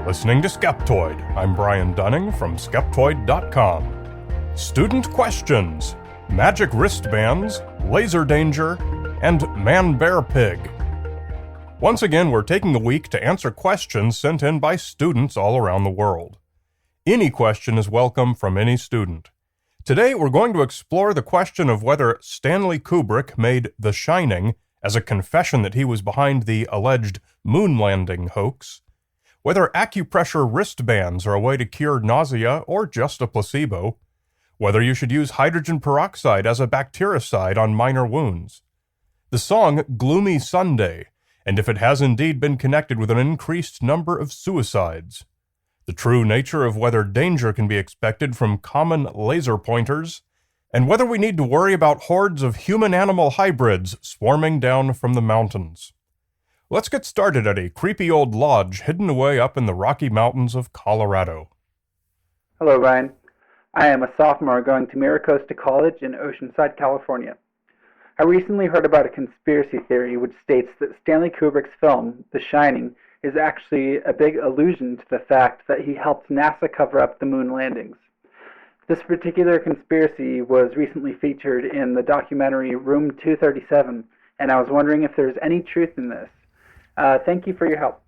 listening to Skeptoid. I'm Brian Dunning from Skeptoid.com. Student questions, magic wristbands, laser danger, and ManBearPig. Once again, we're taking a week to answer questions sent in by students all around the world. Any question is welcome from any student. Today, we're going to explore the question of whether Stanley Kubrick made The Shining as a confession that he was behind the alleged moon landing hoax, whether acupressure wristbands are a way to cure nausea or just a placebo, whether you should use hydrogen peroxide as a bactericide on minor wounds, the song Gloomy Sunday, and if it has indeed been connected with an increased number of suicides, the true nature of whether danger can be expected from common laser pointers, and whether we need to worry about hordes of human-animal hybrids swarming down from the mountains. Let's get started at a creepy old lodge hidden away up in the Rocky Mountains of Colorado. Hello, Ryan. I am a sophomore going to Miracosta College in Oceanside, California. I recently heard about a conspiracy theory which states that Stanley Kubrick's film, The Shining, is actually a big allusion to the fact that he helped NASA cover up the moon landings. This particular conspiracy was recently featured in the documentary Room 237, and I was wondering if there's any truth in this. Thank you for your help.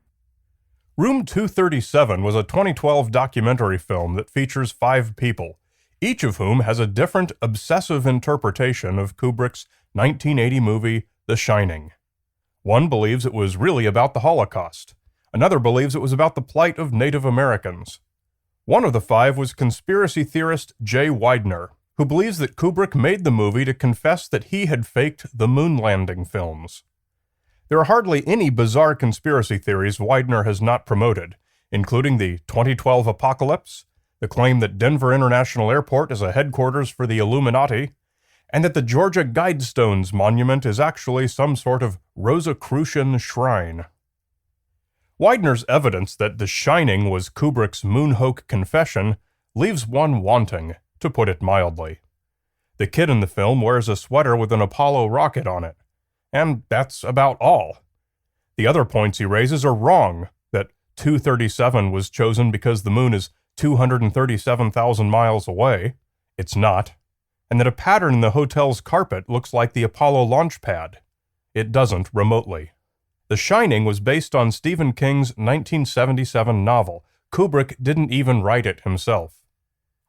Room 237 was a 2012 documentary film that features 5 people, each of whom has a different obsessive interpretation of Kubrick's 1980 movie, The Shining. One believes it was really about the Holocaust. Another believes it was about the plight of Native Americans. One of the 5 was conspiracy theorist Jay Weidner, who believes that Kubrick made the movie to confess that he had faked the moon landing films. There are hardly any bizarre conspiracy theories Weidner has not promoted, including the 2012 apocalypse, the claim that Denver International Airport is a headquarters for the Illuminati, and that the Georgia Guidestones Monument is actually some sort of Rosicrucian shrine. Weidner's evidence that The Shining was Kubrick's moonhoax confession leaves one wanting, to put it mildly. The kid in the film wears a sweater with an Apollo rocket on it, and that's about all. The other points he raises are wrong, that 237 was chosen because the moon is 237,000 miles away. It's not. And that a pattern in the hotel's carpet looks like the Apollo launch pad. It doesn't remotely. The Shining was based on Stephen King's 1977 novel. Kubrick didn't even write it himself.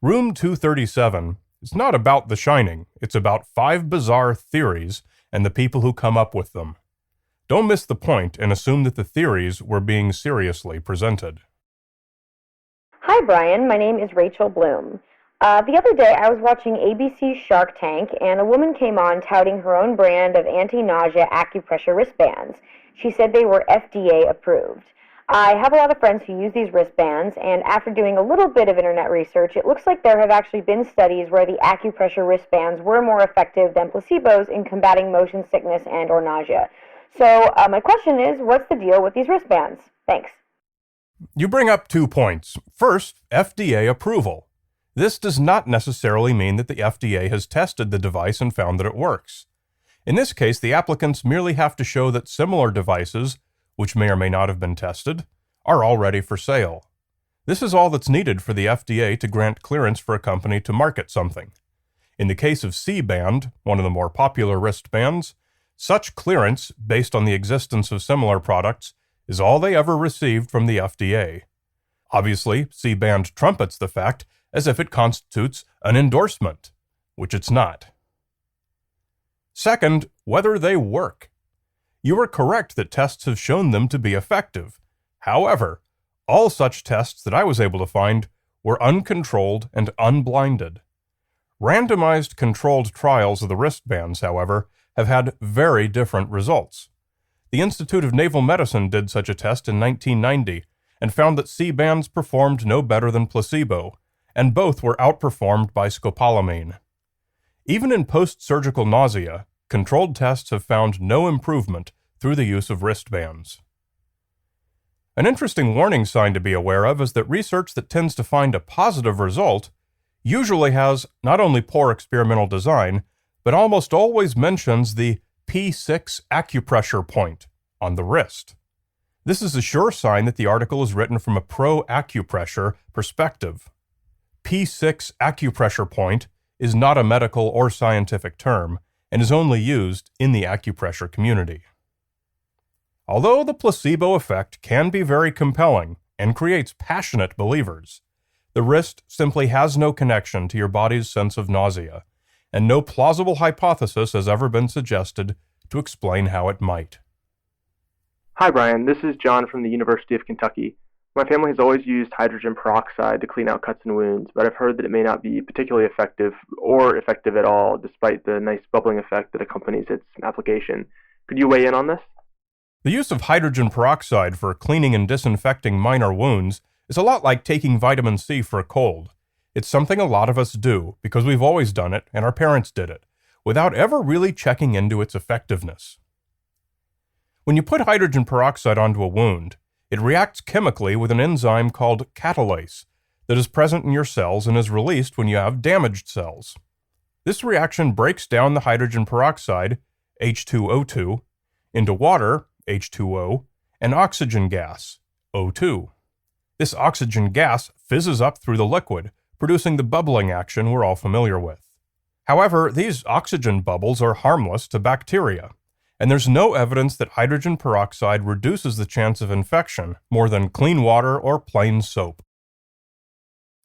Room 237 is not about The Shining. It's about 5 bizarre theories and the people who come up with them. Don't miss the point and assume that the theories were being seriously presented. Hi, Brian. My name is Rachel Bloom. The other day, I was watching ABC's Shark Tank, and a woman came on touting her own brand of anti-nausea acupressure wristbands. She said they were FDA approved. I have a lot of friends who use these wristbands, and after doing a little bit of internet research, it looks like there have actually been studies where the acupressure wristbands were more effective than placebos in combating motion sickness and or nausea. So my question is, what's the deal with these wristbands? Thanks. You bring up 2 points. First, FDA approval. This does not necessarily mean that the FDA has tested the device and found that it works. In this case, the applicants merely have to show that similar devices, which may or may not have been tested, are already for sale. This is all that's needed for the FDA to grant clearance for a company to market something. In the case of C-band, one of the more popular wristbands, such clearance, based on the existence of similar products, is all they ever received from the FDA. Obviously, C-band trumpets the fact as if it constitutes an endorsement, which it's not. Second, whether they work. You are correct that tests have shown them to be effective. However, all such tests that I was able to find were uncontrolled and unblinded. Randomized controlled trials of the wristbands, however, have had very different results. The Institute of Naval Medicine did such a test in 1990 and found that C-bands performed no better than placebo, and both were outperformed by scopolamine. Even in post-surgical nausea, controlled tests have found no improvement through the use of wristbands. An interesting warning sign to be aware of is that research that tends to find a positive result usually has not only poor experimental design, but almost always mentions the P6 acupressure point on the wrist. This is a sure sign that the article is written from a pro-acupressure perspective. P6 acupressure point is not a medical or scientific term and is only used in the acupressure community. Although the placebo effect can be very compelling and creates passionate believers, the wrist simply has no connection to your body's sense of nausea, and no plausible hypothesis has ever been suggested to explain how it might. Hi, Brian. This is John from the University of Kentucky. My family has always used hydrogen peroxide to clean out cuts and wounds, but I've heard that it may not be particularly effective or effective at all, despite the nice bubbling effect that accompanies its application. Could you weigh in on this? The use of hydrogen peroxide for cleaning and disinfecting minor wounds is a lot like taking vitamin C for a cold. It's something a lot of us do because we've always done it and our parents did it, without ever really checking into its effectiveness. When you put hydrogen peroxide onto a wound, it reacts chemically with an enzyme called catalase that is present in your cells and is released when you have damaged cells. This reaction breaks down the hydrogen peroxide, H2O2, into water, H2O, and oxygen gas, O2. This oxygen gas fizzes up through the liquid, producing the bubbling action we're all familiar with. However, these oxygen bubbles are harmless to bacteria, and there's no evidence that hydrogen peroxide reduces the chance of infection more than clean water or plain soap.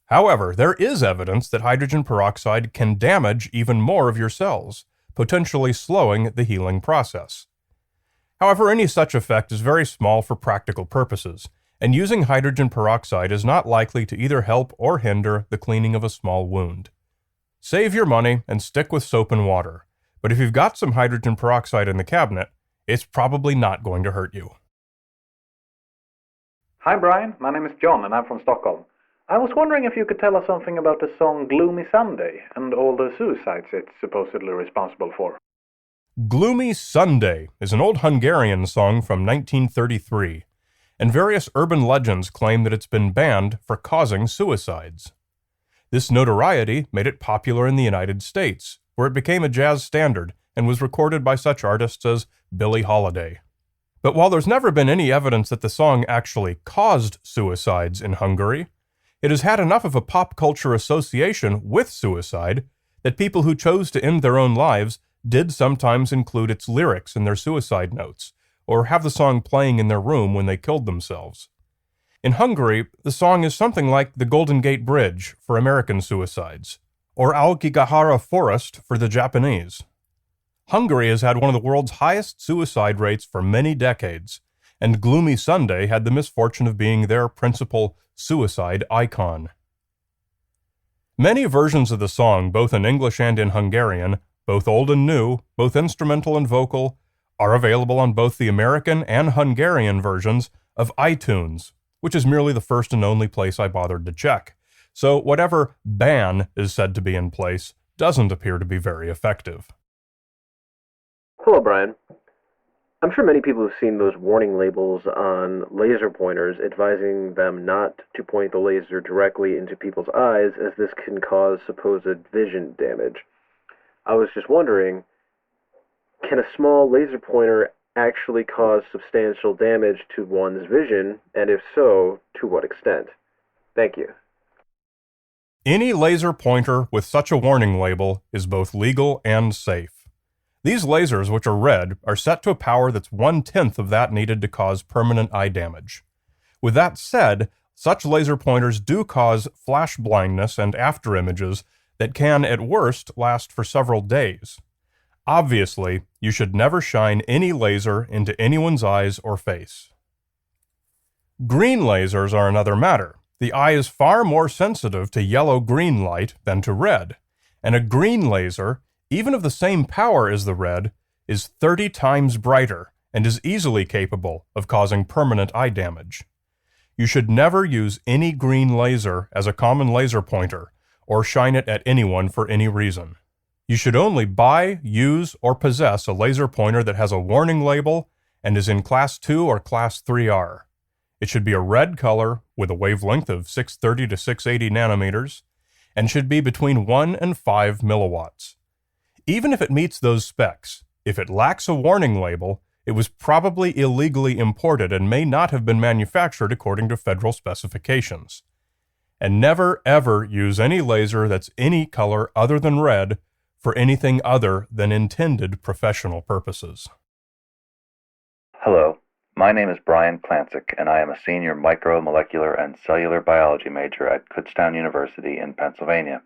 However, there is evidence that hydrogen peroxide can damage even more of your cells, potentially slowing the healing process. However, any such effect is very small for practical purposes, and using hydrogen peroxide is not likely to either help or hinder the cleaning of a small wound. Save your money and stick with soap and water, but if you've got some hydrogen peroxide in the cabinet, it's probably not going to hurt you. Hi Brian, my name is John and I'm from Stockholm. I was wondering if you could tell us something about the song Gloomy Sunday and all the suicides it's supposedly responsible for. Gloomy Sunday is an old Hungarian song from 1933, and various urban legends claim that it's been banned for causing suicides. This notoriety made it popular in the United States, where it became a jazz standard and was recorded by such artists as Billie Holiday. But while there's never been any evidence that the song actually caused suicides in Hungary, it has had enough of a pop culture association with suicide that people who chose to end their own lives did sometimes include its lyrics in their suicide notes, or have the song playing in their room when they killed themselves. In Hungary, the song is something like the Golden Gate Bridge for American suicides, or Aokigahara Forest for the Japanese. Hungary has had one of the world's highest suicide rates for many decades, and Gloomy Sunday had the misfortune of being their principal suicide icon. Many versions of the song, both in English and in Hungarian, both old and new, both instrumental and vocal, are available on both the American and Hungarian versions of iTunes, which is merely the first and only place I bothered to check. So whatever ban is said to be in place doesn't appear to be very effective. Hello, Brian. I'm sure many people have seen those warning labels on laser pointers advising them not to point the laser directly into people's eyes, as this can cause supposed vision damage. I was just wondering, can a small laser pointer actually cause substantial damage to one's vision, and if so, to what extent? Thank you. Any laser pointer with such a warning label is both legal and safe. These lasers, which are red, are set to a power that's 1/10 of that needed to cause permanent eye damage. With that said, such laser pointers do cause flash blindness and afterimages that can, at worst, last for several days. Obviously, you should never shine any laser into anyone's eyes or face. Green lasers are another matter. The eye is far more sensitive to yellow-green light than to red, and a green laser, even of the same power as the red, is 30 times brighter and is easily capable of causing permanent eye damage. You should never use any green laser as a common laser pointer, or shine it at anyone for any reason. You should only buy, use, or possess a laser pointer that has a warning label and is in Class 2 or Class 3R. It should be a red color with a wavelength of 630 to 680 nanometers and should be between 1 and 5 milliwatts. Even if it meets those specs, if it lacks a warning label, It was probably illegally imported and may not have been manufactured according to federal specifications. And never, ever use any laser that's any color other than red for anything other than intended professional purposes. Hello, my name is Brian Klancik, and I am a senior micromolecular and cellular biology major at Kutztown University in Pennsylvania.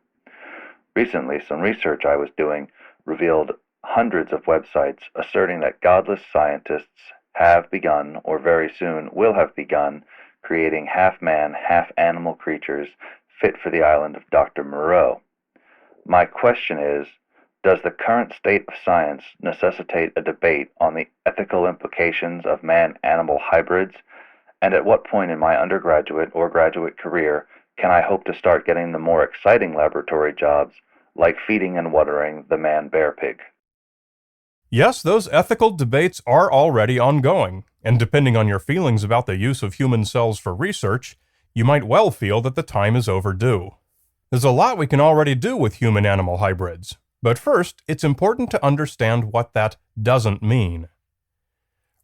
Recently, some research I was doing revealed hundreds of websites asserting that godless scientists have begun, or very soon will have begun, creating half-man, half-animal creatures fit for the island of Dr. Moreau. My question is, does the current state of science necessitate a debate on the ethical implications of man-animal hybrids? And at what point in my undergraduate or graduate career can I hope to start getting the more exciting laboratory jobs, like feeding and watering the ManBearPig? Yes, those ethical debates are already ongoing, and depending on your feelings about the use of human cells for research, you might well feel that the time is overdue. There's a lot we can already do with human-animal hybrids. But first, it's important to understand what that doesn't mean.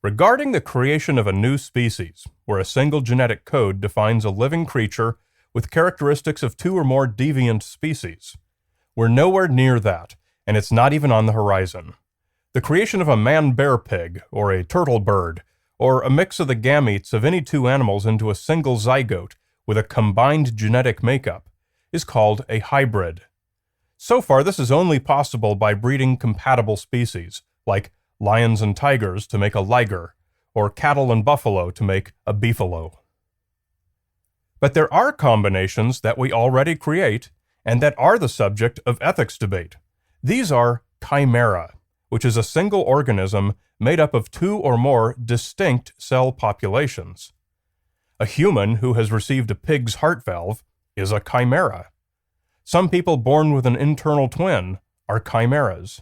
Regarding the creation of a new species, where a single genetic code defines a living creature with characteristics of two or more deviant species, we're nowhere near that, and it's not even on the horizon. The creation of a ManBearPig, or a turtle bird, or a mix of the gametes of any two animals into a single zygote with a combined genetic makeup, is called a hybrid. So far, this is only possible by breeding compatible species, like lions and tigers to make a liger, or cattle and buffalo to make a beefalo. But there are combinations that we already create, and that are the subject of ethics debate. These are chimera, which is a single organism made up of two or more distinct cell populations. A human who has received a pig's heart valve is a chimera. Some people born with an internal twin are chimeras.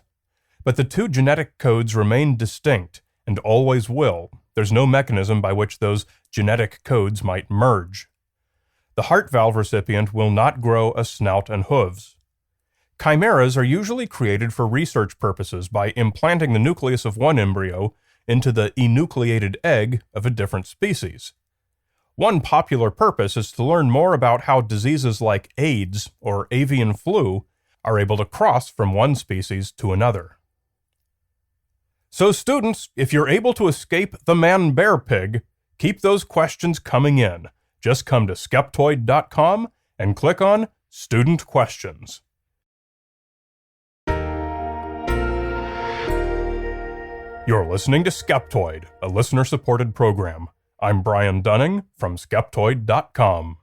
But the two genetic codes remain distinct and always will. There's no mechanism by which those genetic codes might merge. The heart valve recipient will not grow a snout and hooves. Chimeras are usually created for research purposes by implanting the nucleus of one embryo into the enucleated egg of a different species. One popular purpose is to learn more about how diseases like AIDS or avian flu are able to cross from one species to another. So students, if you're able to escape the ManBearPig, keep those questions coming in. Just come to Skeptoid.com and click on Student Questions. You're listening to Skeptoid, a listener-supported program. I'm Brian Dunning from Skeptoid.com.